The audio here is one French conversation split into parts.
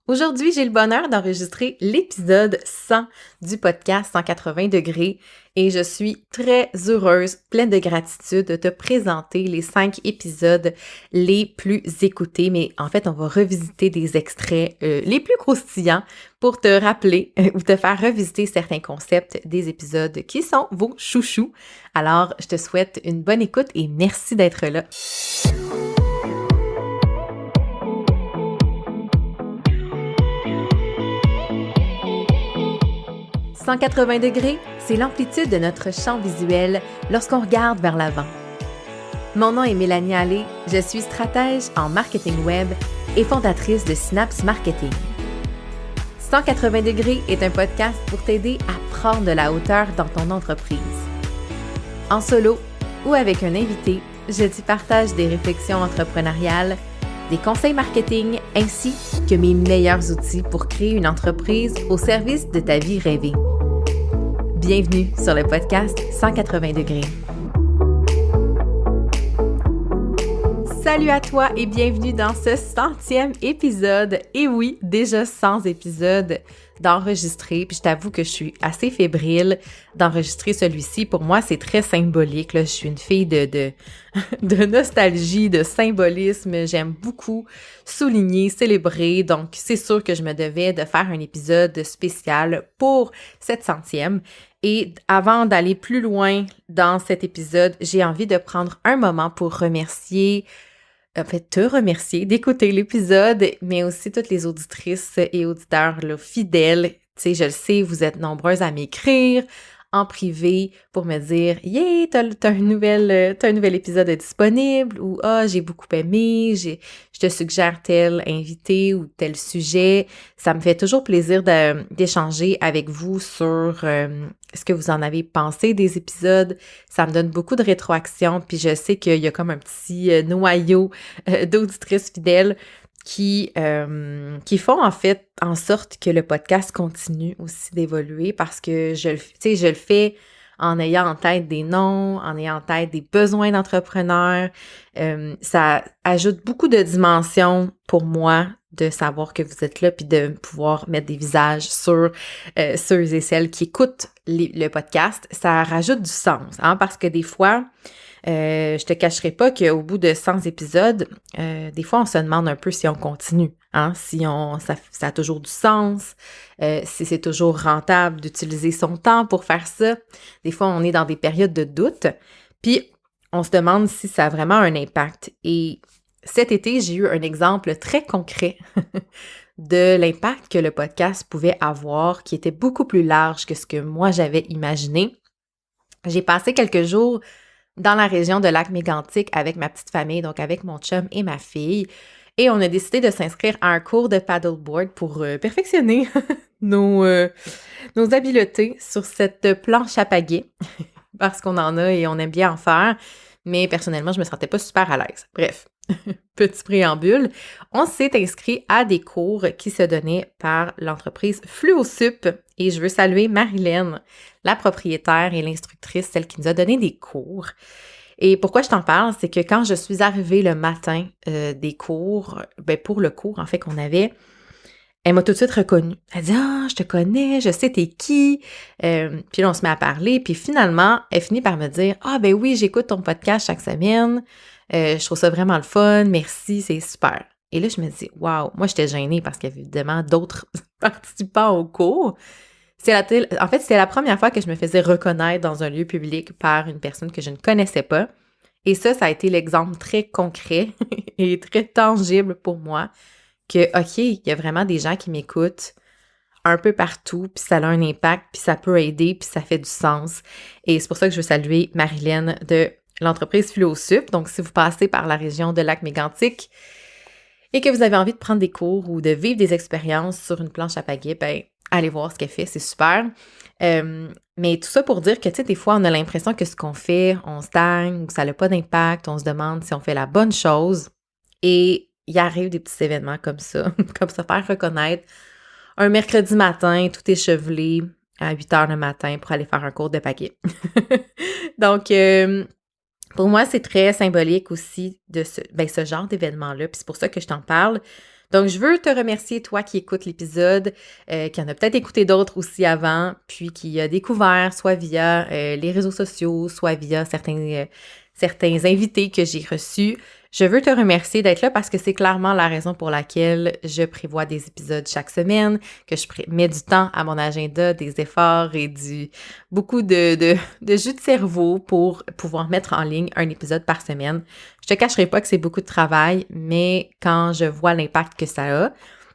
Aujourd'hui, j'ai le bonheur d'enregistrer l'épisode 100 du podcast 180 degrés et je suis très heureuse, pleine de gratitude de te présenter les 5 épisodes les plus écoutés. Mais en fait, on va revisiter des extraits les plus croustillants pour te rappeler ou te faire revisiter certains concepts des épisodes qui sont vos chouchous. Alors, je te souhaite une bonne écoute et merci d'être là. 180 degrés, c'est l'amplitude de notre champ visuel lorsqu'on regarde vers l'avant. Mon nom est Mélanie Allé, je suis stratège en marketing web et fondatrice de Synapse Marketing. 180 degrés est un podcast pour t'aider à prendre de la hauteur dans ton entreprise. En solo ou avec un invité, je t'y partage des réflexions entrepreneuriales, des conseils marketing ainsi que mes meilleurs outils pour créer une entreprise au service de ta vie rêvée. Bienvenue sur le podcast 180 degrés. Salut à toi et bienvenue dans ce 100e épisode. Et oui, déjà 100 épisodes d'enregistrer. Puis je t'avoue que je suis assez fébrile d'enregistrer celui-ci. Pour moi, c'est très symbolique. Là. Je suis une fille de nostalgie, de symbolisme. J'aime beaucoup souligner, célébrer. Donc, c'est sûr que je me devais de faire un épisode spécial pour cette 100e. Et avant d'aller plus loin dans cet épisode, j'ai envie de prendre un moment pour te remercier d'écouter l'épisode, mais aussi toutes les auditrices et auditeurs là, fidèles. Tu sais, je le sais, vous êtes nombreuses à m'écrire en privé pour me dire « Yeah, t'as un nouvel épisode disponible » ou « Ah, j'ai beaucoup aimé, je te suggère tel invité ou tel sujet. » Ça me fait toujours plaisir d'échanger avec vous sur ce que vous en avez pensé des épisodes. Ça me donne beaucoup de rétroaction, puis je sais qu'il y a comme un petit noyau d'auditrices fidèles qui font en fait en sorte que le podcast continue aussi d'évoluer parce que je le fais en ayant en tête des noms, en ayant en tête des besoins d'entrepreneurs. Ça ajoute beaucoup de dimensions pour moi de savoir que vous êtes là puis de pouvoir mettre des visages sur ceux et celles qui écoutent le podcast. Ça rajoute du sens, hein, parce que des fois, je te cacherai pas qu'au bout de 100 épisodes, des fois, on se demande un peu si on continue, hein, si ça a toujours du sens, si c'est toujours rentable d'utiliser son temps pour faire ça. Des fois, on est dans des périodes de doute, puis on se demande si ça a vraiment un impact. Et cet été, j'ai eu un exemple très concret de l'impact que le podcast pouvait avoir, qui était beaucoup plus large que ce que moi j'avais imaginé. J'ai passé quelques jours dans la région de Lac-Mégantic avec ma petite famille, donc avec mon chum et ma fille. Et on a décidé de s'inscrire à un cours de paddleboard pour perfectionner nos habiletés sur cette planche à pagaie, parce qu'on en a et on aime bien en faire. Mais personnellement, je me sentais pas super à l'aise. Bref, petit préambule. On s'est inscrit à des cours qui se donnaient par l'entreprise Fluosup et je veux saluer Marilyn, la propriétaire et l'instructrice, celle qui nous a donné des cours. Et pourquoi je t'en parle, c'est que quand je suis arrivée le matin des cours, pour le cours en fait qu'on avait, elle m'a tout de suite reconnue. Elle dit « Ah, je te connais, je sais t'es qui. » Puis là, on se met à parler. Puis finalement, elle finit par me dire « Ah, ben oui, j'écoute ton podcast chaque semaine. Je trouve ça vraiment le fun. Merci, c'est super. » Et là, je me dis « Wow! » Moi, j'étais gênée parce qu'il y avait évidemment d'autres participants au cours. En fait, c'était la première fois que je me faisais reconnaître dans un lieu public par une personne que je ne connaissais pas. Et ça a été l'exemple très concret et très tangible pour moi que, OK, il y a vraiment des gens qui m'écoutent un peu partout, puis ça a un impact, puis ça peut aider, puis ça fait du sens. Et c'est pour ça que je veux saluer Marilyn de l'entreprise Fluosup. Donc, si vous passez par la région de Lac-Mégantic et que vous avez envie de prendre des cours ou de vivre des expériences sur une planche à pagaie, allez voir ce qu'elle fait, c'est super. Mais tout ça pour dire que, tu sais, des fois, on a l'impression que ce qu'on fait, on stagne, ou que ça n'a pas d'impact, on se demande si on fait la bonne chose. Et il arrive des petits événements comme ça, comme se faire reconnaître. Un mercredi matin, tout échevelé, à 8 heures le matin pour aller faire un cours de pagaie. Donc, pour moi, c'est très symbolique aussi de ce genre d'événement-là. Puis c'est pour ça que je t'en parle. Donc, je veux te remercier, toi qui écoutes l'épisode, qui en a peut-être écouté d'autres aussi avant, puis qui a découvert soit via les réseaux sociaux, soit via certains invités que j'ai reçus. Je veux te remercier d'être là parce que c'est clairement la raison pour laquelle je prévois des épisodes chaque semaine, que je mets du temps à mon agenda, des efforts et beaucoup de jus de cerveau pour pouvoir mettre en ligne un épisode par semaine. Je te cacherai pas que c'est beaucoup de travail, mais quand je vois l'impact que ça a,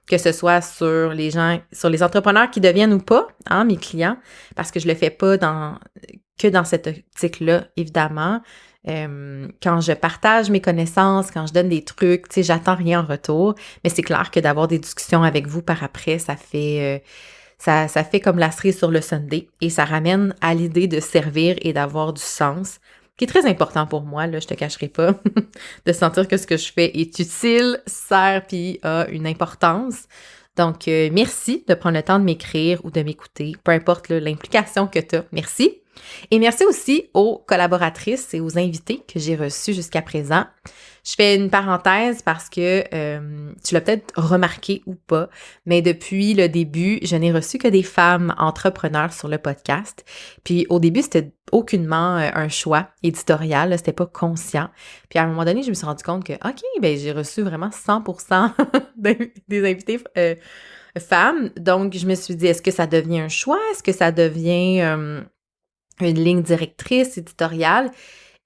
que ce soit sur les gens, sur les entrepreneurs qui deviennent ou pas, hein, mes clients, parce que je le fais pas que dans cette optique-là, évidemment. Quand je partage mes connaissances, quand je donne des trucs, tu sais, j'attends rien en retour, mais c'est clair que d'avoir des discussions avec vous par après, ça fait comme la cerise sur le sundae et ça ramène à l'idée de servir et d'avoir du sens, qui est très important pour moi, là, je te cacherai pas, de sentir que ce que je fais est utile, sert puis a une importance. Donc, merci de prendre le temps de m'écrire ou de m'écouter, peu importe là, l'implication que tu as. Merci. Et merci aussi aux collaboratrices et aux invités que j'ai reçus jusqu'à présent. Je fais une parenthèse parce que tu l'as peut-être remarqué ou pas, mais depuis le début, je n'ai reçu que des femmes entrepreneurs sur le podcast. Puis au début, c'était aucunement un choix éditorial, là, c'était pas conscient. Puis à un moment donné, je me suis rendu compte que, OK, ben j'ai reçu vraiment 100% des invités femmes. Donc, je me suis dit, est-ce que ça devient un choix? Est-ce que ça devient une ligne directrice éditoriale?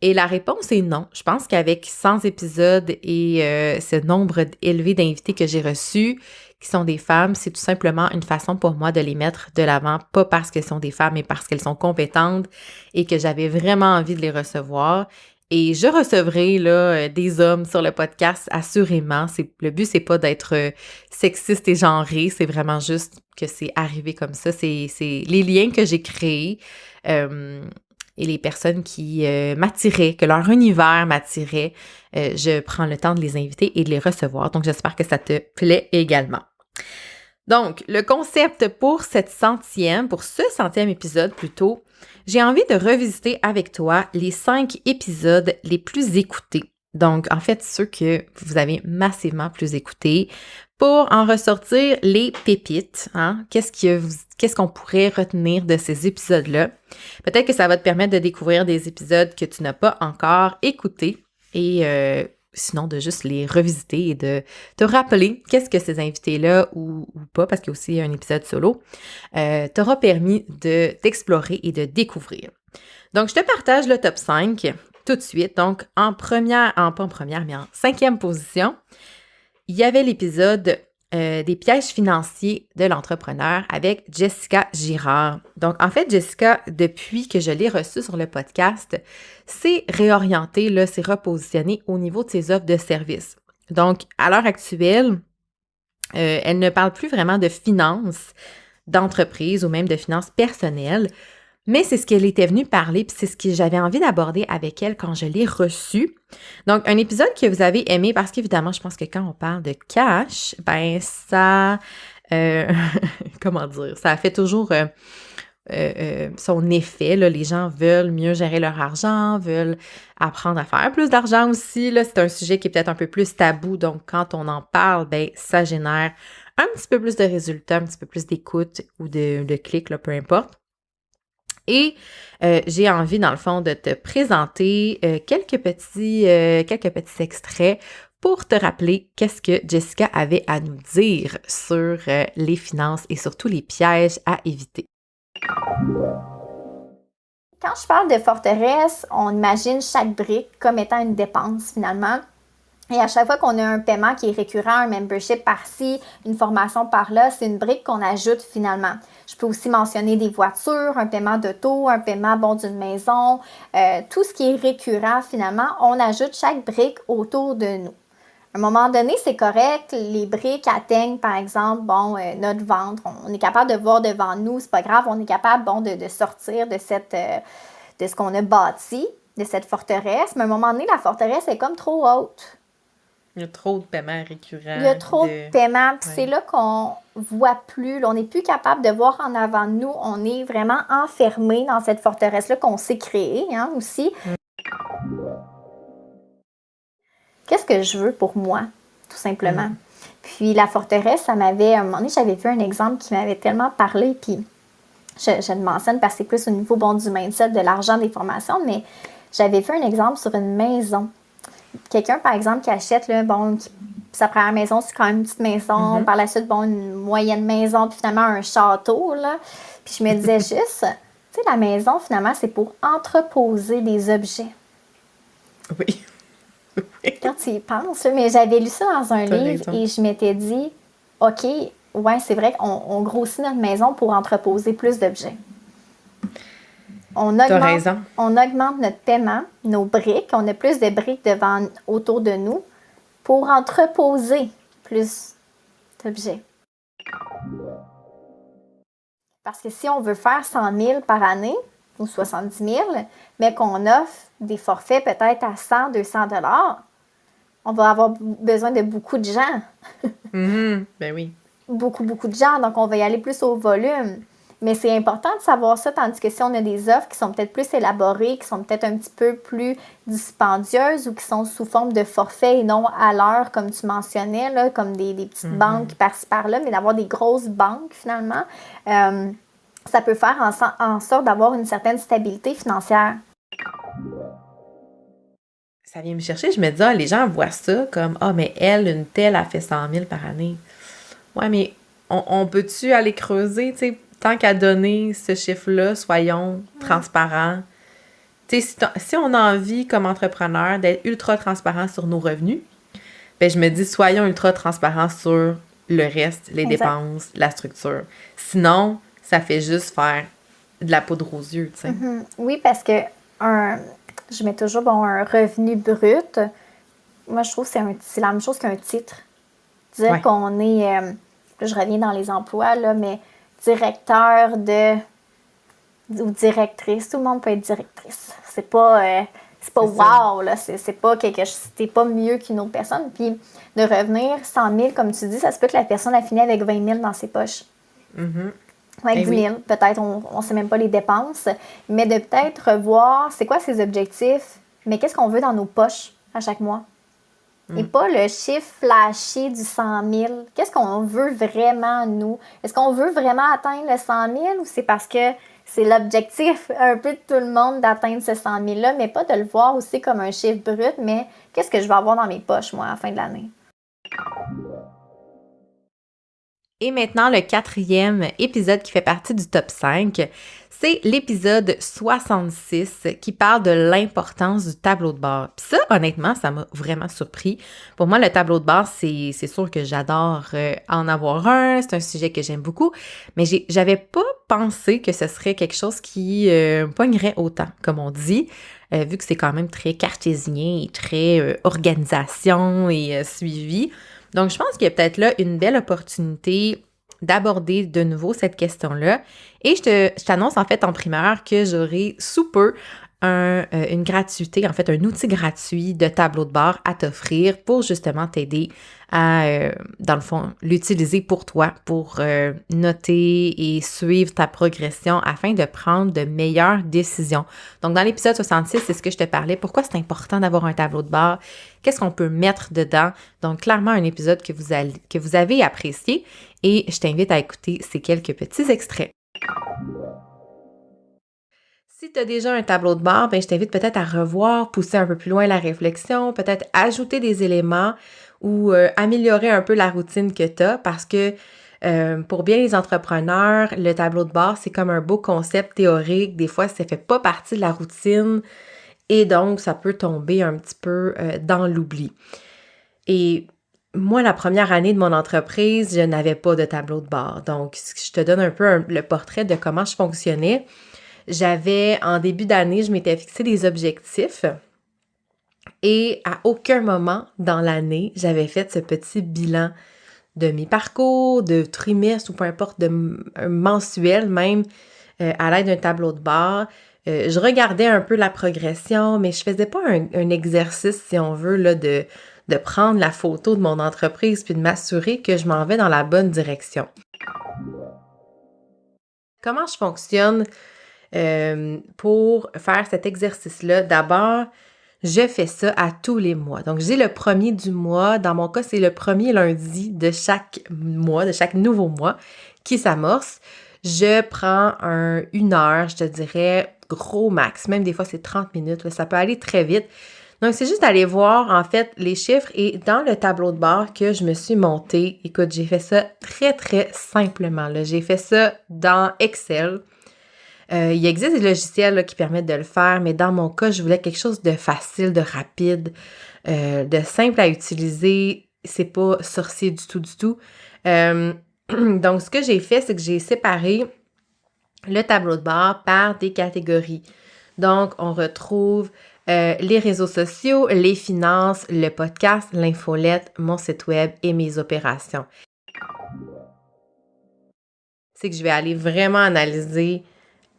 Et la réponse est non. Je pense qu'avec 100 épisodes et ce nombre élevé d'invités que j'ai reçus, qui sont des femmes, c'est tout simplement une façon pour moi de les mettre de l'avant, pas parce qu'elles sont des femmes, mais parce qu'elles sont compétentes et que j'avais vraiment envie de les recevoir. Et je recevrai là des hommes sur le podcast, assurément. Le but, c'est pas d'être sexiste et genré, c'est vraiment juste que c'est arrivé comme ça. C'est les liens que j'ai créés. Et les personnes qui m'attiraient, que leur univers m'attirait, je prends le temps de les inviter et de les recevoir. Donc, j'espère que ça te plaît également. Donc, le concept pour ce centième épisode plutôt, j'ai envie de revisiter avec toi les 5 épisodes les plus écoutés. Donc, en fait, ceux que vous avez massivement plus écoutés pour en ressortir les pépites. Hein? Qu'est-ce qu'on pourrait retenir de ces épisodes-là? Peut-être que ça va te permettre de découvrir des épisodes que tu n'as pas encore écoutés et sinon de juste les revisiter et de te rappeler qu'est-ce que ces invités-là ou pas, parce qu'il y a aussi un épisode solo, t'aura permis d'explorer et de découvrir. Donc, je te partage le top 5 tout de suite. Donc, pas en première, mais en 5e position, il y avait l'épisode des pièges financiers de l'entrepreneur avec Jessica Girard. Donc, en fait, Jessica, depuis que je l'ai reçue sur le podcast, s'est réorientée, là, s'est repositionnée au niveau de ses offres de services. Donc, à l'heure actuelle, elle ne parle plus vraiment de finances d'entreprise ou même de finances personnelles, mais c'est ce qu'elle était venue parler, puis c'est ce que j'avais envie d'aborder avec elle quand je l'ai reçue. Donc, un épisode que vous avez aimé, parce qu'évidemment, je pense que quand on parle de cash, ben ça, comment dire, ça fait toujours son effet, là. Les gens veulent mieux gérer leur argent, veulent apprendre à faire plus d'argent aussi, là. C'est un sujet qui est peut-être un peu plus tabou, donc quand on en parle, ben ça génère un petit peu plus de résultats, un petit peu plus d'écoute ou de clics, là, peu importe. Et j'ai envie, dans le fond, de te présenter quelques petits extraits pour te rappeler qu'est-ce que Jessica avait à nous dire sur les finances et surtout les pièges à éviter. Quand je parle de forteresse, on imagine chaque brique comme étant une dépense finalement. Et à chaque fois qu'on a un paiement qui est récurrent, un membership par-ci, une formation par-là, c'est une brique qu'on ajoute finalement. Je peux aussi mentionner des voitures, un paiement d'auto, un paiement d'une maison. Tout ce qui est récurrent finalement, on ajoute chaque brique autour de nous. À un moment donné, c'est correct, les briques atteignent par exemple notre ventre. On est capable de voir devant nous, c'est pas grave, on est capable de sortir de ce qu'on a bâti, de cette forteresse. Mais à un moment donné, la forteresse est comme trop haute. Il y a trop de paiements récurrents. Il y a trop de paiements. Puis c'est là qu'on voit plus. Là, on n'est plus capable de voir en avant de nous. On est vraiment enfermé dans cette forteresse-là qu'on s'est créée aussi. Qu'est-ce que je veux pour moi, tout simplement? Puis la forteresse, à un moment donné, j'avais vu un exemple qui m'avait tellement parlé, puis je le mentionne parce que c'est plus au niveau du mindset, de l'argent, des formations, mais j'avais fait un exemple sur une maison. Quelqu'un, par exemple, qui achète, là, sa première maison, c'est quand même une petite maison. Par la suite, une moyenne maison, puis finalement un château, là. Puis je me disais juste, tu sais, la maison, finalement, c'est pour entreposer des objets. Oui. Quand tu y penses, mais j'avais lu ça dans un livre et je m'étais dit, OK, ouais, c'est vrai qu'on grossit notre maison pour entreposer plus d'objets. On augmente notre paiement, nos briques. On a plus de briques autour de nous pour entreposer plus d'objets. Parce que si on veut faire 100 000 par année ou 70 000, mais qu'on offre des forfaits peut-être à 100, 200 $, on va avoir besoin de beaucoup de gens. Ben oui. Beaucoup de gens, donc on va y aller plus au volume. Mais c'est important de savoir ça, tandis que si on a des offres qui sont peut-être plus élaborées, qui sont peut-être un petit peu plus dispendieuses ou qui sont sous forme de forfait et non à l'heure, comme tu mentionnais, là, comme des petites banques par-ci par-là, mais d'avoir des grosses banques finalement, ça peut faire en sorte d'avoir une certaine stabilité financière. Ça vient me chercher, je me dis, les gens voient ça comme, mais elle, une telle, a fait 100 000 par année. Ouais, mais on peut-tu aller creuser, tu sais, tant qu'à donner ce chiffre-là, soyons transparents. Tu sais, si on a envie, comme entrepreneur, d'être ultra transparent sur nos revenus, ben je me dis, soyons ultra transparents sur le reste, les dépenses, la structure. Sinon, ça fait juste faire de la poudre aux yeux, tu sais. Oui, parce que je mets toujours un revenu brut. Moi, je trouve que c'est la même chose qu'un titre. Dire qu'on est, je reviens dans les emplois, là, mais directeur ou directrice, tout le monde peut être directrice. C'est pas wow, là, c'est pas quelque chose, t'es pas mieux qu'une autre personne. Puis de revenir 100 000, comme tu dis, ça se peut que la personne a fini avec 20 000 dans ses poches. Avec 10 000, peut-être, on sait même pas les dépenses, mais de peut-être revoir c'est quoi ses objectifs, mais qu'est-ce qu'on veut dans nos poches à chaque mois. Et pas le chiffre flashy du 100 000. Qu'est-ce qu'on veut vraiment, nous? Est-ce qu'on veut vraiment atteindre le 100 000 ou c'est parce que c'est l'objectif un peu de tout le monde d'atteindre ce 100 000-là, mais pas de le voir aussi comme un chiffre brut, mais qu'est-ce que je vais avoir dans mes poches, moi, à la fin de l'année? Et maintenant, le 4e épisode qui fait partie du top 5, c'est l'épisode 66 qui parle de l'importance du tableau de bord. Puis ça, honnêtement, ça m'a vraiment surpris. Pour moi, le tableau de bord, c'est sûr que j'adore en avoir un. C'est un sujet que j'aime beaucoup. Mais j'avais pas pensé que ce serait quelque chose qui pognerait autant, comme on dit, vu que c'est quand même très cartésien et très organisation et suivi. Donc, je pense qu'il y a peut-être là une belle opportunité d'aborder de nouveau cette question-là. Et je t'annonce en fait en primeur que j'aurai sous peu une gratuité, en fait un outil gratuit de tableau de bord à t'offrir pour justement t'aider à, dans le fond, l'utiliser pour toi, pour noter et suivre ta progression afin de prendre de meilleures décisions. Donc, dans l'épisode 66, c'est ce que je te parlais. Pourquoi c'est important d'avoir un tableau de bord? Qu'est-ce qu'on peut mettre dedans? Donc, clairement, un épisode que vous avez apprécié et je t'invite à écouter ces quelques petits extraits. Si tu as déjà un tableau de bord, je t'invite peut-être à revoir, pousser un peu plus loin la réflexion, peut-être ajouter des éléments ou améliorer un peu la routine que tu as parce que pour bien les entrepreneurs, le tableau de bord, c'est comme un beau concept théorique. Des fois, ça ne fait pas partie de la routine et donc ça peut tomber un petit peu dans l'oubli. Et moi, la première année de mon entreprise, je n'avais pas de tableau de bord. Donc, je te donne un peu le portrait de comment je fonctionnais. J'avais, en début d'année, je m'étais fixé des objectifs et à aucun moment dans l'année, j'avais fait ce petit bilan de mes parcours, de trimestre ou peu importe, de mensuel même, à l'aide d'un tableau de bord. Je regardais un peu la progression, mais je faisais pas un exercice, si on veut, là, de prendre la photo de mon entreprise puis de m'assurer que je m'en vais dans la bonne direction. Comment je fonctionne pour faire cet exercice-là? D'abord, Je fais ça à tous les mois. Donc, j'ai le premier du mois. Dans mon cas, c'est le premier lundi de chaque mois, de chaque nouveau mois qui s'amorce. Je prends une heure, je te dirais, gros max. Même des fois, c'est 30 minutes. Là, ça peut aller très vite. Donc, c'est juste d'aller voir, en fait, les chiffres. Et dans le tableau de bord que je me suis monté, écoute, j'ai fait ça très, très simplement. Là. J'ai fait ça dans Excel. Il existe des logiciels là, qui permettent de le faire, mais dans mon cas, je voulais quelque chose de facile, de rapide, de simple à utiliser. C'est pas sorcier du tout, du tout. Donc, ce que j'ai fait, c'est que j'ai séparé le tableau de bord par des catégories. Donc, on retrouve les réseaux sociaux, les finances, le podcast, l'infolette, mon site web et mes opérations. C'est que je vais aller vraiment analyser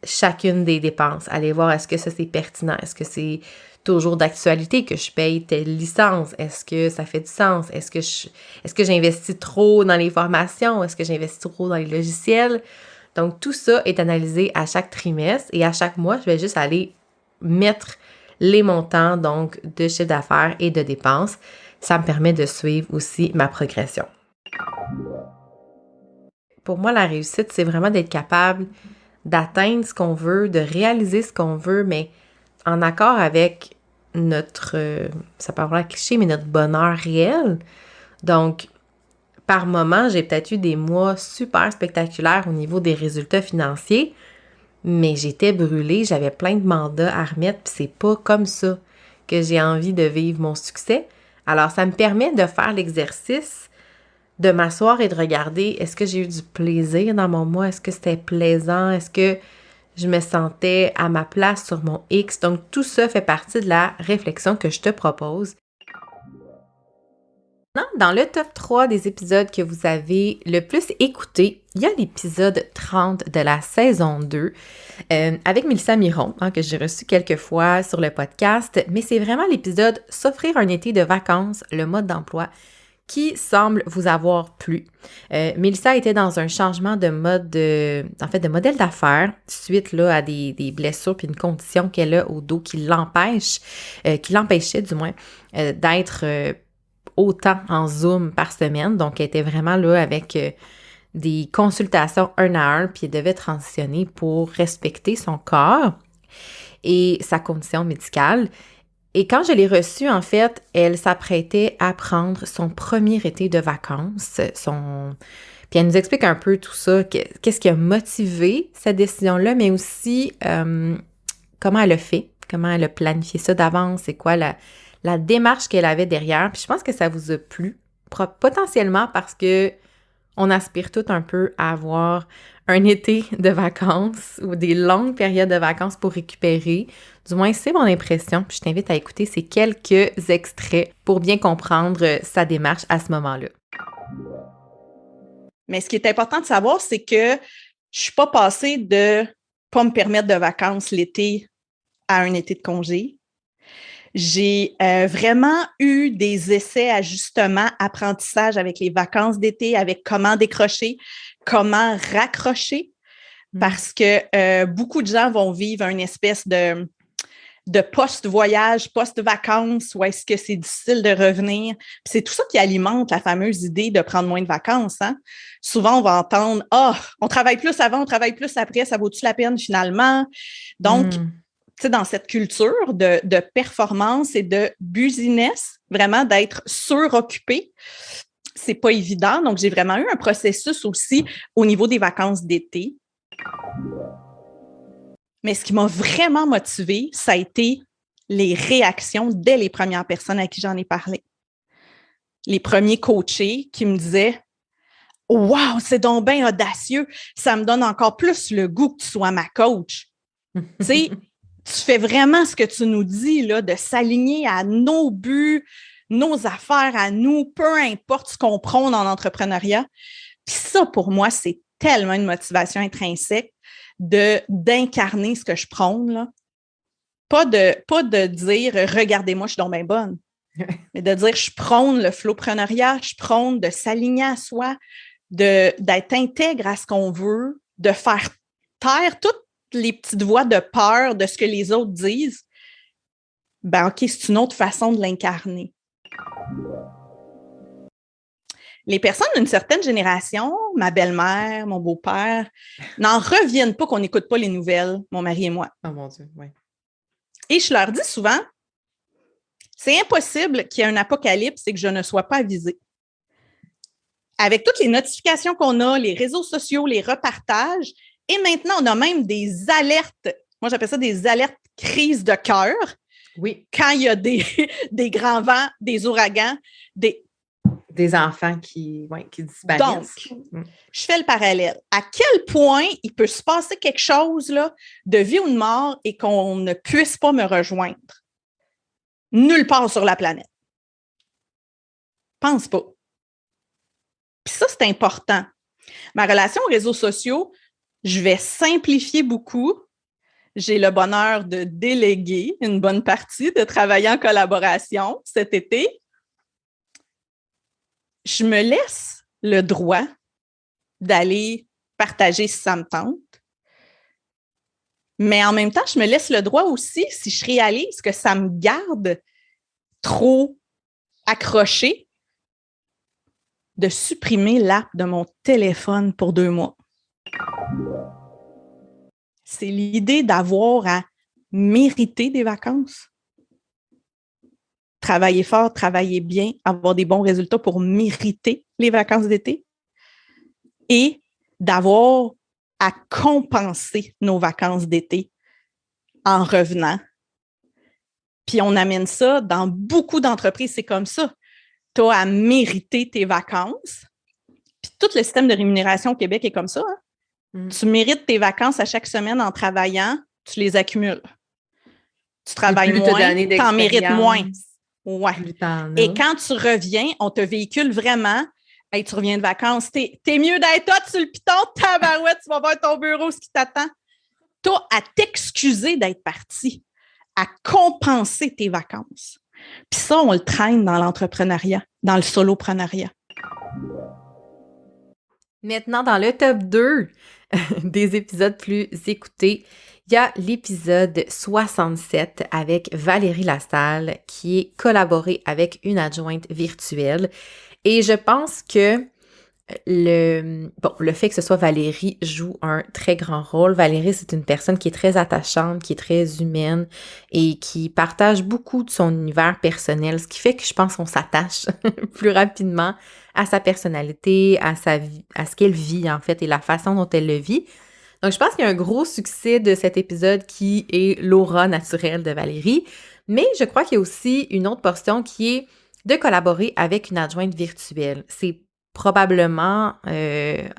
chacune des dépenses, aller voir est-ce que ça c'est pertinent, est-ce que c'est toujours d'actualité que je paye telle licence, est-ce que ça fait du sens, est-ce que j'investis trop dans les formations, est-ce que j'investis trop dans les logiciels. Donc tout ça est analysé à chaque trimestre et à chaque mois, je vais juste aller mettre les montants donc de chiffre d'affaires et de dépenses. Ça me permet de suivre aussi ma progression. Pour moi, la réussite, c'est vraiment d'être capable d'atteindre ce qu'on veut, de réaliser ce qu'on veut, mais en accord avec notre, ça peut avoir un cliché, mais notre bonheur réel. Donc, par moment, j'ai peut-être eu des mois super spectaculaires au niveau des résultats financiers, mais j'étais brûlée, j'avais plein de mandats à remettre, puis c'est pas comme ça que j'ai envie de vivre mon succès. Alors, ça me permet de faire l'exercice de m'asseoir et de regarder, est-ce que j'ai eu du plaisir dans mon mois? Est-ce que c'était plaisant? Est-ce que je me sentais à ma place sur mon X? Donc, tout ça fait partie de la réflexion que je te propose. Dans le top 3 des épisodes que vous avez le plus écouté, il y a l'épisode 30 de la saison 2 avec Mélissa Miron, que j'ai reçu quelques fois sur le podcast, mais c'est vraiment l'épisode « S'offrir un été de vacances, le mode d'emploi » qui semble vous avoir plu. Mélissa était dans un changement de de modèle d'affaires suite là, à des blessures puis une condition qu'elle a au dos qui l'empêchait du moins d'être autant en Zoom par semaine. Donc, elle était vraiment là avec des consultations 1 à 1 puis elle devait transitionner pour respecter son corps et sa condition médicale. Et quand je l'ai reçue, en fait, elle s'apprêtait à prendre son premier été de vacances. Puis elle nous explique un peu tout ça, qu'est-ce qui a motivé cette décision-là, mais aussi comment elle a fait, comment elle a planifié ça d'avance, c'est quoi la démarche qu'elle avait derrière. Puis je pense que ça vous a plu, potentiellement parce que on aspire tout un peu à avoir un été de vacances ou des longues périodes de vacances pour récupérer. Du moins, c'est mon impression. Puis je t'invite à écouter ces quelques extraits pour bien comprendre sa démarche à ce moment-là. Mais ce qui est important de savoir, c'est que je suis pas passée de pas me permettre de vacances l'été à un été de congé. J'ai vraiment eu des essais, ajustements, apprentissage avec les vacances d'été, avec comment décrocher, comment raccrocher, parce que beaucoup de gens vont vivre une espèce de post-voyage, post-vacances, où est-ce que c'est difficile de revenir. Puis c'est tout ça qui alimente la fameuse idée de prendre moins de vacances. Hein? Souvent, on va entendre « Ah, on travaille plus avant, on travaille plus après, ça vaut-tu la peine finalement? » Donc, tu sais, dans cette culture de performance et de business, vraiment d'être suroccupé, c'est pas évident. Donc, j'ai vraiment eu un processus aussi au niveau des vacances d'été. Mais ce qui m'a vraiment motivée, ça a été les réactions dès les premières personnes à qui j'en ai parlé. Les premiers coachés qui me disaient « Wow, c'est donc bien audacieux, ça me donne encore plus le goût que tu sois ma coach. » Tu sais, tu fais vraiment ce que tu nous dis, là, de s'aligner à nos buts, nos affaires à nous, peu importe ce qu'on prône en entrepreneuriat. Puis ça, pour moi, c'est tellement une motivation intrinsèque d'incarner ce que je prône, là. Pas de dire « Regardez-moi, je suis donc bien bonne », mais de dire « Je prône le flowpreneuriat, je prône de s'aligner à soi, d'être intègre à ce qu'on veut, de faire taire toutes les petites voix de peur de ce que les autres disent, ben OK, c'est une autre façon de l'incarner. Les personnes d'une certaine génération, ma belle-mère, mon beau-père, n'en reviennent pas qu'on n'écoute pas les nouvelles, mon mari et moi. Oh mon Dieu, oui. Et je leur dis souvent, c'est impossible qu'il y ait un apocalypse et que je ne sois pas avisée. Avec toutes les notifications qu'on a, les réseaux sociaux, les repartages, et maintenant, on a même des alertes. Moi, j'appelle ça des alertes crises de cœur. Oui. Quand il y a des grands vents, des ouragans, des enfants qui disparaissent. Donc, je fais le parallèle. À quel point il peut se passer quelque chose là, de vie ou de mort et qu'on ne puisse pas me rejoindre? Nulle part sur la planète. Pense pas. Puis ça, c'est important. Ma relation aux réseaux sociaux, je vais simplifier beaucoup. J'ai le bonheur de déléguer une bonne partie, de travailler en collaboration cet été. Je me laisse le droit d'aller partager si ça me tente. Mais en même temps, je me laisse le droit aussi, si je réalise que ça me garde trop accroché, de supprimer l'app de mon téléphone pour 2 mois. C'est l'idée d'avoir à mériter des vacances. Travailler fort, travailler bien, avoir des bons résultats pour mériter les vacances d'été et d'avoir à compenser nos vacances d'été en revenant. Puis on amène ça dans beaucoup d'entreprises, c'est comme ça. Tu as à mériter tes vacances. Puis tout le système de rémunération au Québec est comme ça. Hein? Tu mérites tes vacances à chaque semaine en travaillant, tu les accumules. Tu travailles moins, tu en mérites moins. Ouais. Et quand tu reviens, on te véhicule vraiment. Hey, tu reviens de vacances, t'es mieux d'être hot sur le piton, tabarouette, tu vas voir ton bureau, ce qui t'attend. Tu as à t'excuser d'être parti, à compenser tes vacances. Puis ça, on le traîne dans l'entrepreneuriat, dans le soloprenariat. Maintenant, dans le top 2 des épisodes plus écoutés, il y a l'épisode 67 avec Valérie Lassalle qui est collaborée avec une adjointe virtuelle. Et je pense que le fait que ce soit Valérie joue un très grand rôle. Valérie, c'est une personne qui est très attachante, qui est très humaine et qui partage beaucoup de son univers personnel, ce qui fait que je pense qu'on s'attache plus rapidement à sa personnalité, à sa vie, à ce qu'elle vit en fait et la façon dont elle le vit. Donc, je pense qu'il y a un gros succès de cet épisode qui est l'aura naturelle de Valérie, mais je crois qu'il y a aussi une autre portion qui est de collaborer avec une adjointe virtuelle. C'est probablement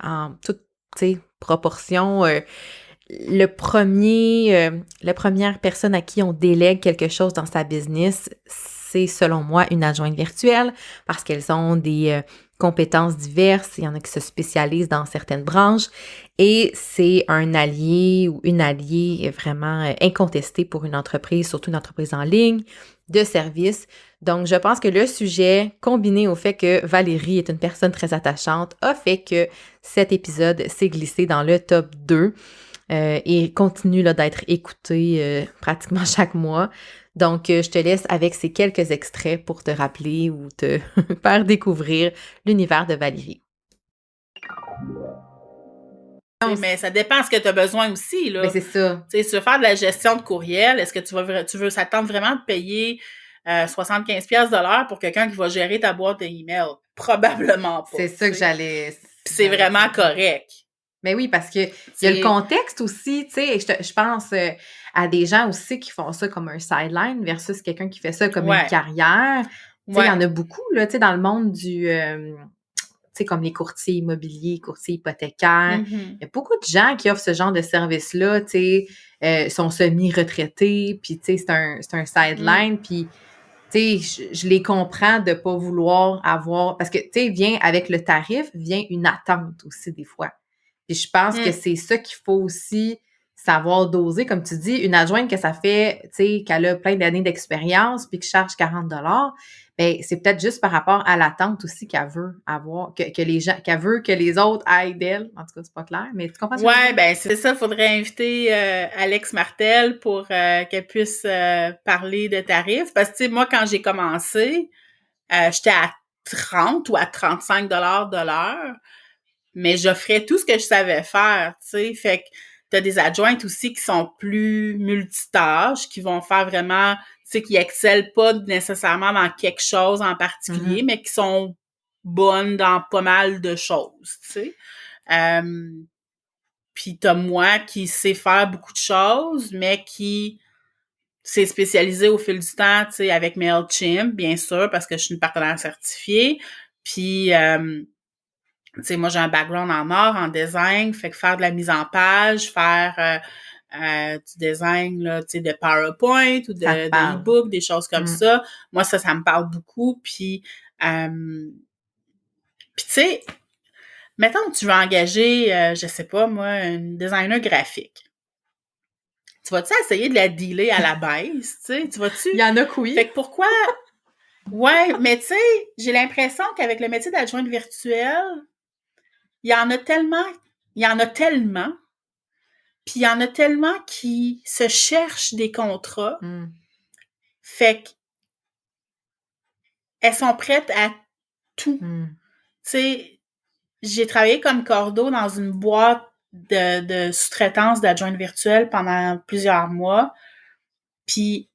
en toute proportion la première personne à qui on délègue quelque chose dans sa business, c'est selon moi une adjointe virtuelle parce qu'elles ont des compétences diverses, il y en a qui se spécialisent dans certaines branches et c'est un allié ou une alliée vraiment incontesté pour une entreprise, surtout une entreprise en ligne, de service. Donc, je pense que le sujet, combiné au fait que Valérie est une personne très attachante, a fait que cet épisode s'est glissé dans le top 2 et continue là, d'être écouté pratiquement chaque mois. Donc, je te laisse avec ces quelques extraits pour te rappeler ou te faire découvrir l'univers de Valérie. Mais ça dépend ce que tu as besoin aussi. Là. Mais c'est ça. T'sais, si tu veux faire de la gestion de courriel, est-ce que tu veux s'attendre vraiment de payer 75$ de l'heure pour quelqu'un qui va gérer ta boîte d'email? Probablement pas. C'est ça que j'allais... Puis c'est vraiment correct. Mais oui, parce que il y a le contexte aussi, tu sais, je pense à des gens aussi qui font ça comme un sideline versus quelqu'un qui fait ça comme une carrière. Tu sais, il y en a beaucoup, là, tu sais, dans le monde du... tu sais, comme les courtiers immobiliers, courtiers hypothécaires. Il y a beaucoup de gens qui offrent ce genre de service-là, tu sais, sont semi-retraités, puis tu sais, c'est un sideline, puis... Tu sais, je les comprends de pas vouloir avoir... Parce que, tu sais, vient avec le tarif, vient une attente aussi des fois. Puis je pense que c'est ça qu'il faut aussi savoir doser, comme tu dis, une adjointe que ça fait, tu sais, qu'elle a plein d'années d'expérience puis qui charge 40 ben c'est peut-être juste par rapport à l'attente aussi qu'elle veut avoir, que les gens, qu'elle veut que les autres aillent d'elle. En tout cas, c'est pas clair, mais tu comprends ce que je veux Ouais, dire? ben c'est ça, faudrait inviter Alex Martel pour qu'elle puisse parler de tarifs. Parce que, tu sais, moi, quand j'ai commencé, j'étais à 30 ou à 35 de l'heure, mais j'offrais tout ce que je savais faire, tu sais. Fait que t'as des adjointes aussi qui sont plus multitâches, qui vont faire vraiment, tu sais, qui excellent pas nécessairement dans quelque chose en particulier, mais qui sont bonnes dans pas mal de choses, tu sais. Puis t'as moi qui sais faire beaucoup de choses, mais qui s'est spécialisé au fil du temps, tu sais, avec MailChimp, bien sûr, parce que je suis une partenaire certifiée. Puis, tu sais, moi, j'ai un background en art, en design, fait que faire de la mise en page, faire du design, là, tu sais, de PowerPoint ou Ça te de parle. e-book, des choses comme ça. Moi, ça me parle beaucoup. Puis tu sais, mettons que tu veux engager, je sais pas, moi, une designer graphique. Tu vas-tu essayer de la dealer à la baisse, tu sais? Tu vas-tu... Il y en a que oui. Fait que pourquoi... Ouais, mais tu sais, j'ai l'impression qu'avec le métier d'adjointe virtuelle, il y en a tellement, puis il y en a tellement qui se cherchent des contrats. Fait qu'elles sont prêtes à tout. Tu sais, j'ai travaillé comme cordeau dans une boîte de sous-traitance d'adjointe virtuelle pendant plusieurs mois. Puis,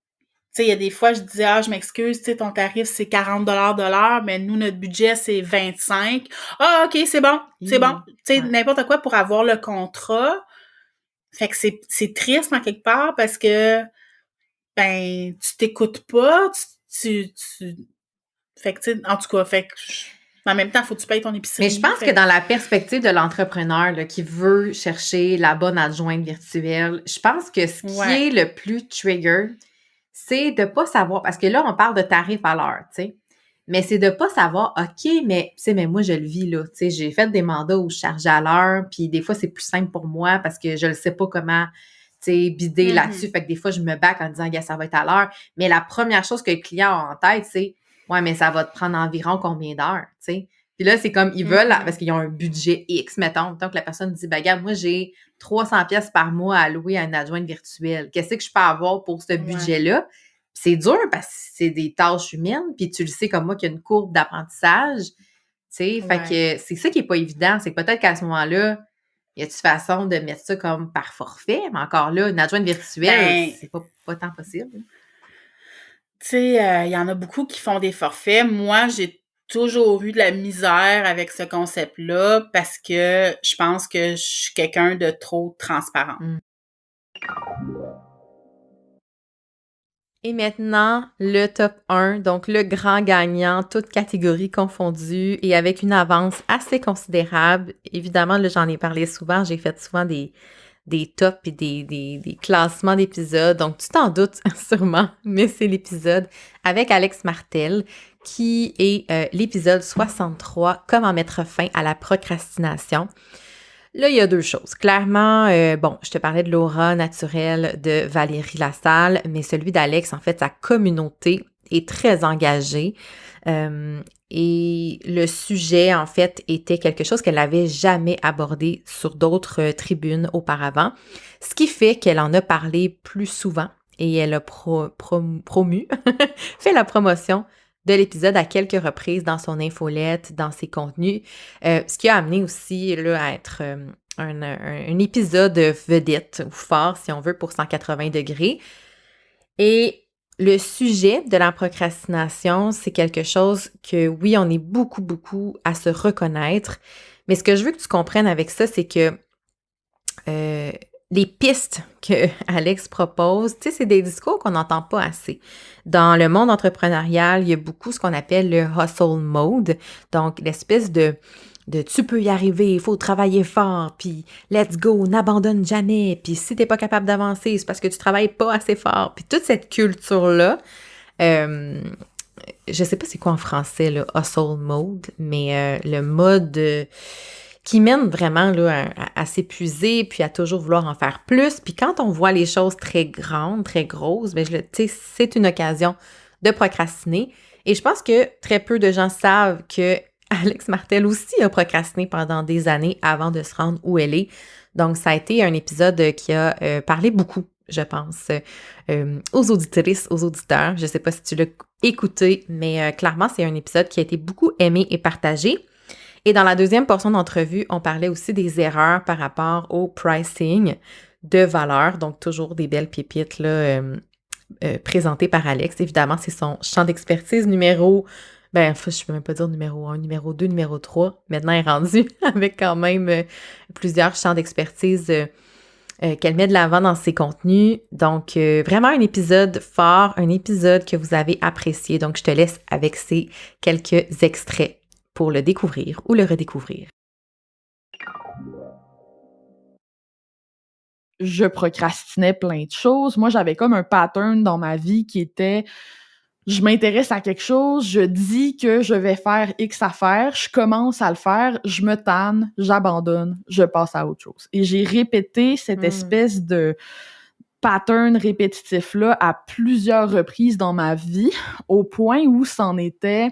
tu sais, il y a des fois, je disais, je m'excuse, tu sais, ton tarif, c'est 40 de l'heure, mais nous, notre budget, c'est 25. Ah, OK, c'est bon. Tu sais, n'importe quoi pour avoir le contrat. Fait que c'est triste en quelque part parce que, ben, tu t'écoutes pas, fait que, tu sais, en tout cas, en même temps, il faut que tu payes ton épicerie. Mais je pense que dans la perspective de l'entrepreneur là, qui veut chercher la bonne adjointe virtuelle, je pense que ce qui est le plus trigger, c'est de pas savoir, parce que là, on parle de tarif à l'heure, tu sais, mais c'est de pas savoir, OK, mais tu sais, mais moi, je le vis, là, tu sais, j'ai fait des mandats où je chargeais à l'heure, puis des fois, c'est plus simple pour moi parce que je ne sais pas comment, tu sais, bider là-dessus, fait que des fois, je me back en disant, gars, ça va être à l'heure, mais la première chose que le client a en tête, c'est, ouais, mais ça va te prendre environ combien d'heures, tu sais? Puis là, c'est comme, ils veulent, parce qu'ils ont un budget X, mettons. Donc, la personne dit, ben, regarde, moi, j'ai 300 pièces par mois à louer à une adjointe virtuelle. Qu'est-ce que je peux avoir pour ce budget-là? Puis c'est dur parce que c'est des tâches humaines. Puis tu le sais comme moi qu'il y a une courbe d'apprentissage. Tu sais, fait que c'est ça qui est pas évident. C'est que peut-être qu'à ce moment-là, il y a une façon de mettre ça comme par forfait. Mais encore là, une adjointe virtuelle, c'est pas tant possible. Tu sais, il y en a beaucoup qui font des forfaits. Moi, j'ai toujours eu de la misère avec ce concept-là parce que je pense que je suis quelqu'un de trop transparent. Et maintenant, le top 1, donc le grand gagnant, toutes catégories confondues et avec une avance assez considérable. Évidemment, là, j'en ai parlé souvent, j'ai fait souvent des tops et des classements d'épisodes. Donc, tu t'en doutes sûrement, mais c'est l'épisode avec Alex Martel qui est l'épisode 63, Comment mettre fin à la procrastination. Là, il y a deux choses. Clairement, je te parlais de l'aura naturelle de Valérie Lassalle, mais celui d'Alex, en fait, sa communauté est très engagée. Et le sujet, en fait, était quelque chose qu'elle n'avait jamais abordé sur d'autres tribunes auparavant, ce qui fait qu'elle en a parlé plus souvent et elle a promu, fait la promotion de l'épisode à quelques reprises dans son infolette, dans ses contenus, ce qui a amené aussi là, à être un épisode vedette ou fort, si on veut, pour 180 degrés. Et le sujet de la procrastination, c'est quelque chose que, oui, on est beaucoup, beaucoup à se reconnaître, mais ce que je veux que tu comprennes avec ça, c'est que les pistes que Alex propose, tu sais, c'est des discours qu'on n'entend pas assez. Dans le monde entrepreneurial, il y a beaucoup ce qu'on appelle le hustle mode, donc l'espèce de tu peux y arriver, il faut travailler fort, puis let's go, n'abandonne jamais, puis si t'es pas capable d'avancer, c'est parce que tu travailles pas assez fort. Puis toute cette culture-là, je sais pas c'est quoi en français, le hustle mode, mais le mode qui mène vraiment là, à s'épuiser, puis à toujours vouloir en faire plus. Puis quand on voit les choses très grandes, très grosses, bien, c'est une occasion de procrastiner. Et je pense que très peu de gens savent que Alex Martel aussi a procrastiné pendant des années avant de se rendre où elle est. Donc, ça a été un épisode qui a parlé beaucoup, je pense, aux auditrices, aux auditeurs. Je ne sais pas si tu l'as écouté, mais clairement, c'est un épisode qui a été beaucoup aimé et partagé. Et dans la deuxième portion d'entrevue, on parlait aussi des erreurs par rapport au pricing de valeur. Donc, toujours des belles pépites là, présentées par Alex. Évidemment, c'est son champ d'expertise numéro... je ne peux même pas dire numéro 1, numéro 2, numéro 3. Maintenant, elle est rendue avec quand même plusieurs champs d'expertise qu'elle met de l'avant dans ses contenus. Donc, vraiment un épisode fort, un épisode que vous avez apprécié. Donc, je te laisse avec ces quelques extraits pour le découvrir ou le redécouvrir. Je procrastinais plein de choses. Moi, j'avais comme un pattern dans ma vie qui était... Je m'intéresse à quelque chose, je dis que je vais faire X affaires, je commence à le faire, je me tanne, j'abandonne, je passe à autre chose. Et j'ai répété cette espèce de pattern répétitif-là à plusieurs reprises dans ma vie, au point où c'en était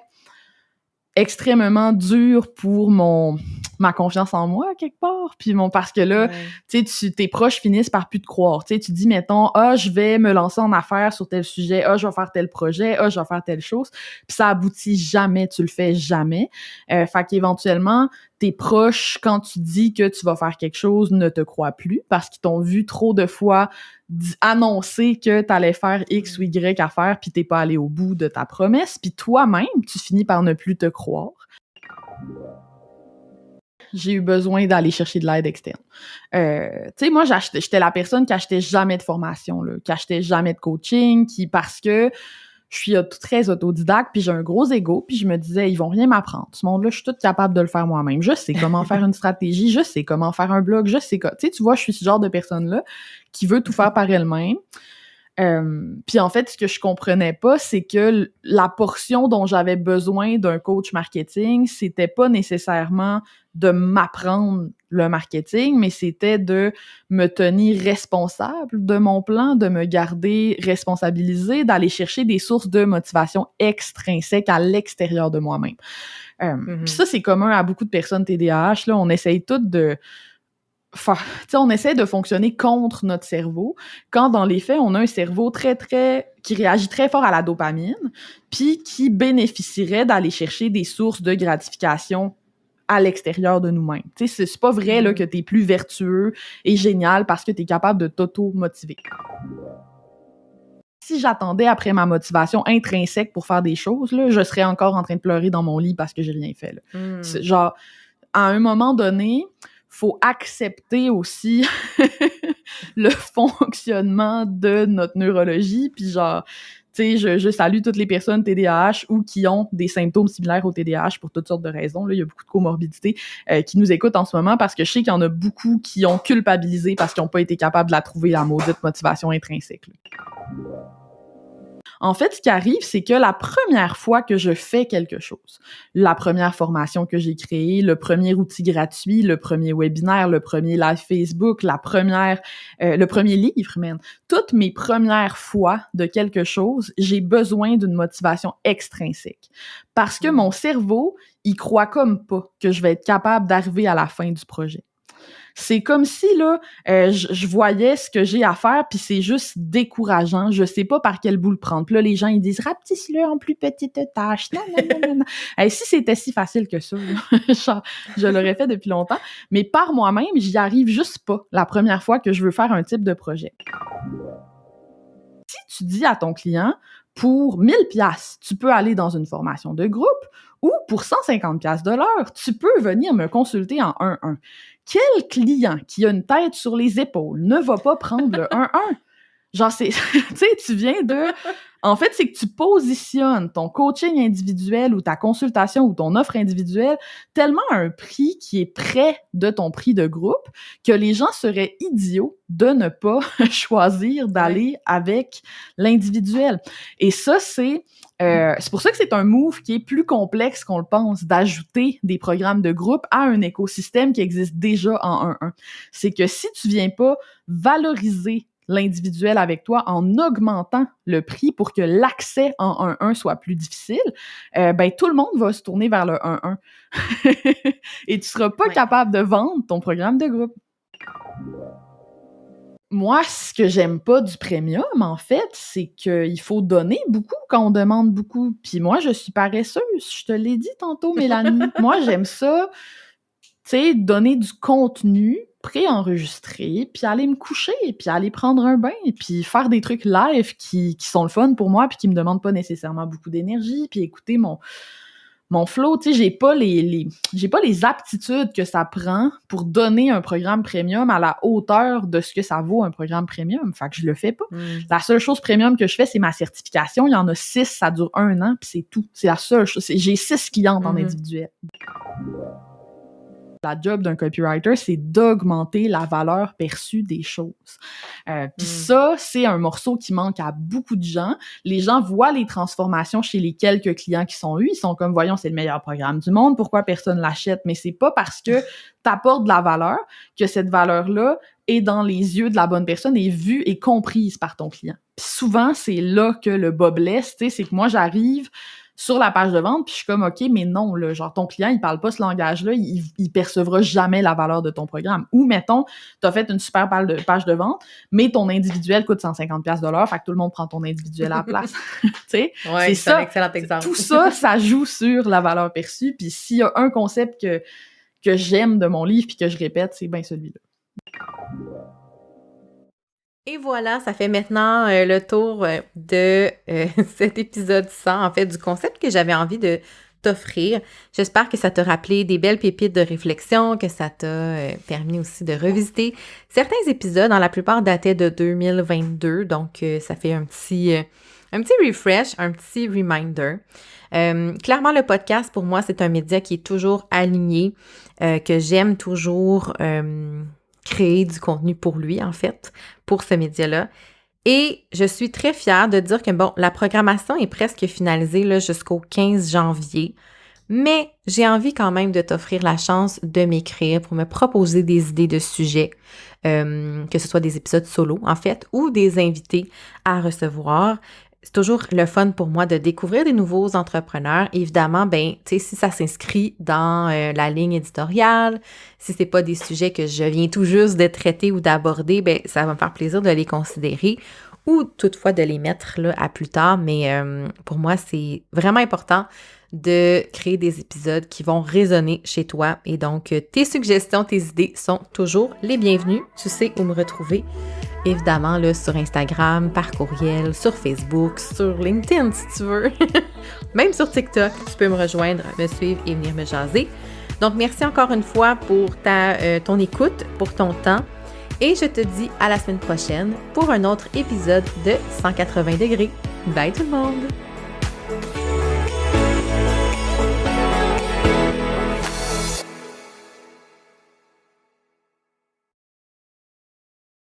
extrêmement dur pour ma confiance en moi, quelque part. Puis parce que là, tu sais, tes proches finissent par plus te croire. Tu sais, tu dis, mettons, je vais me lancer en affaires sur tel sujet, je vais faire tel projet, je vais faire telle chose. Puis ça aboutit jamais, tu le fais jamais. Fait qu'éventuellement, tes proches, quand tu dis que tu vas faire quelque chose, ne te croient plus parce qu'ils t'ont vu trop de fois annoncer que t'allais faire X ou Y affaire puis t'es pas allé au bout de ta promesse. Puis toi-même, tu finis par ne plus te croire. J'ai eu besoin d'aller chercher de l'aide externe. Tu sais, moi, j'étais la personne qui achetait jamais de formation, là, qui achetait jamais de coaching, parce que je suis très autodidacte, puis j'ai un gros ego, puis je me disais, ils vont rien m'apprendre. Ce monde-là, je suis toute capable de le faire moi-même. Je sais comment faire une stratégie, je sais comment faire un blog, je sais quoi. Tu sais, tu vois, je suis ce genre de personne-là qui veut tout faire par elle-même. Puis en fait, ce que je comprenais pas, c'est que la portion dont j'avais besoin d'un coach marketing, c'était pas nécessairement de m'apprendre le marketing, mais c'était de me tenir responsable de mon plan, de me garder responsabilisée, d'aller chercher des sources de motivation extrinsèques à l'extérieur de moi-même. Puis ça, c'est commun à beaucoup de personnes TDAH. Là, on essaye toutes de... on essaie de fonctionner contre notre cerveau, quand dans les faits, on a un cerveau qui réagit très fort à la dopamine, puis qui bénéficierait d'aller chercher des sources de gratification à l'extérieur de nous-mêmes. Tu sais, c'est pas vrai là, que t'es plus vertueux et génial parce que t'es capable de t'auto-motiver. Si j'attendais après ma motivation intrinsèque pour faire des choses, là, je serais encore en train de pleurer dans mon lit parce que j'ai rien fait. Là. C'est genre, à un moment donné, faut accepter aussi le fonctionnement de notre neurologie, puis genre, tu sais, je salue toutes les personnes TDAH ou qui ont des symptômes similaires au TDAH pour toutes sortes de raisons. Là, il y a beaucoup de comorbidités qui nous écoutent en ce moment parce que je sais qu'il y en a beaucoup qui ont culpabilisé parce qu'ils n'ont pas été capables de la trouver, la maudite motivation intrinsèque. Là. En fait, ce qui arrive, c'est que la première fois que je fais quelque chose, la première formation que j'ai créée, le premier outil gratuit, le premier webinaire, le premier live Facebook, le premier livre, même, toutes mes premières fois de quelque chose, j'ai besoin d'une motivation extrinsèque. Parce que mon cerveau, il croit comme pas que je vais être capable d'arriver à la fin du projet. C'est comme si, là, je voyais ce que j'ai à faire, puis c'est juste décourageant. Je sais pas par quel bout le prendre. Puis là, les gens, ils disent « Rapetisse-le en plus petite tâche. » Non. Si c'était si facile que ça, là, je l'aurais fait depuis longtemps. Mais par moi-même, j'y arrive juste pas la première fois que je veux faire un type de projet. Si tu dis à ton client, pour 1000 $, tu peux aller dans une formation de groupe, ou pour 150 $ de l'heure, tu peux venir me consulter en 1-1. Quel client qui a une tête sur les épaules ne va pas prendre le 1-1? Genre, c'est, tu sais, tu viens de... En fait, c'est que tu positionnes ton coaching individuel ou ta consultation ou ton offre individuelle tellement à un prix qui est près de ton prix de groupe que les gens seraient idiots de ne pas choisir d'aller avec l'individuel. Et ça, c'est pour ça que c'est un move qui est plus complexe qu'on le pense, d'ajouter des programmes de groupe à un écosystème qui existe déjà en 1-1. C'est que si tu viens pas valoriser l'individuel avec toi en augmentant le prix pour que l'accès en 1-1 soit plus difficile, ben tout le monde va se tourner vers le 1-1. Et tu seras pas capable de vendre ton programme de groupe. Moi, ce que j'aime pas du premium, en fait, c'est qu'il faut donner beaucoup quand on demande beaucoup. Puis moi, je suis paresseuse. Je te l'ai dit tantôt, Mélanie. Moi, j'aime ça, tu sais, donner du contenu pré-enregistré, puis aller me coucher, puis aller prendre un bain, puis faire des trucs live qui sont le fun pour moi, puis qui me demandent pas nécessairement beaucoup d'énergie, puis écouter mon flow, tu sais, j'ai pas les aptitudes que ça prend pour donner un programme premium à la hauteur de ce que ça vaut un programme premium. Fait que je le fais pas. La seule chose premium que je fais, c'est ma certification. Il y en a 6, ça dure 1 an, puis c'est tout. C'est la seule chose. J'ai 6 clientes en individuel. La job d'un copywriter, c'est d'augmenter la valeur perçue des choses. Puis ça, c'est un morceau qui manque à beaucoup de gens. Les gens voient les transformations chez les quelques clients qui sont eus. Ils sont comme, voyons, c'est le meilleur programme du monde. Pourquoi personne l'achète? Mais c'est pas parce que t'apportes de la valeur que cette valeur-là est dans les yeux de la bonne personne, est vue et comprise par ton client. Puis souvent, c'est là que le bas blesse. Tu sais, c'est que moi, j'arrive sur la page de vente, puis je suis comme, OK, mais non, là, genre, ton client, il parle pas ce langage-là, il percevra jamais la valeur de ton programme. Ou, mettons, t'as fait une super page de vente, mais ton individuel coûte 150$ de l'heure, fait que tout le monde prend ton individuel à la place. Tu sais? Ouais, c'est un excellent exemple. Tout ça, ça joue sur la valeur perçue, puis s'il y a un concept que j'aime de mon livre, puis que je répète, c'est bien celui-là. Et voilà, ça fait maintenant le tour de cet épisode 100, en fait, du concept que j'avais envie de t'offrir. J'espère que ça t'a rappelé des belles pépites de réflexion, que ça t'a permis aussi de revisiter certains épisodes. La plupart dataient de 2022, donc ça fait un petit refresh, un petit reminder. Clairement, le podcast, pour moi, c'est un média qui est toujours aligné, que j'aime toujours créer du contenu pour lui, en fait, pour ce média-là. Et je suis très fière de dire que, bon, la programmation est presque finalisée là, jusqu'au 15 janvier, mais j'ai envie quand même de t'offrir la chance de m'écrire pour me proposer des idées de sujets, que ce soit des épisodes solo, en fait, ou des invités à recevoir. C'est toujours le fun pour moi de découvrir des nouveaux entrepreneurs. Évidemment, ben, tu sais, si ça s'inscrit dans la ligne éditoriale, si c'est pas des sujets que je viens tout juste de traiter ou d'aborder, ben, ça va me faire plaisir de les considérer ou toutefois de les mettre là à plus tard. Mais pour moi, c'est vraiment important de créer des épisodes qui vont résonner chez toi. Et donc, tes suggestions, tes idées sont toujours les bienvenues. Tu sais où me retrouver. Évidemment, là, sur Instagram, par courriel, sur Facebook, sur LinkedIn, si tu veux. Même sur TikTok, tu peux me rejoindre, me suivre et venir me jaser. Donc, merci encore une fois pour ton écoute, pour ton temps. Et je te dis à la semaine prochaine pour un autre épisode de 180 degrés. Bye tout le monde!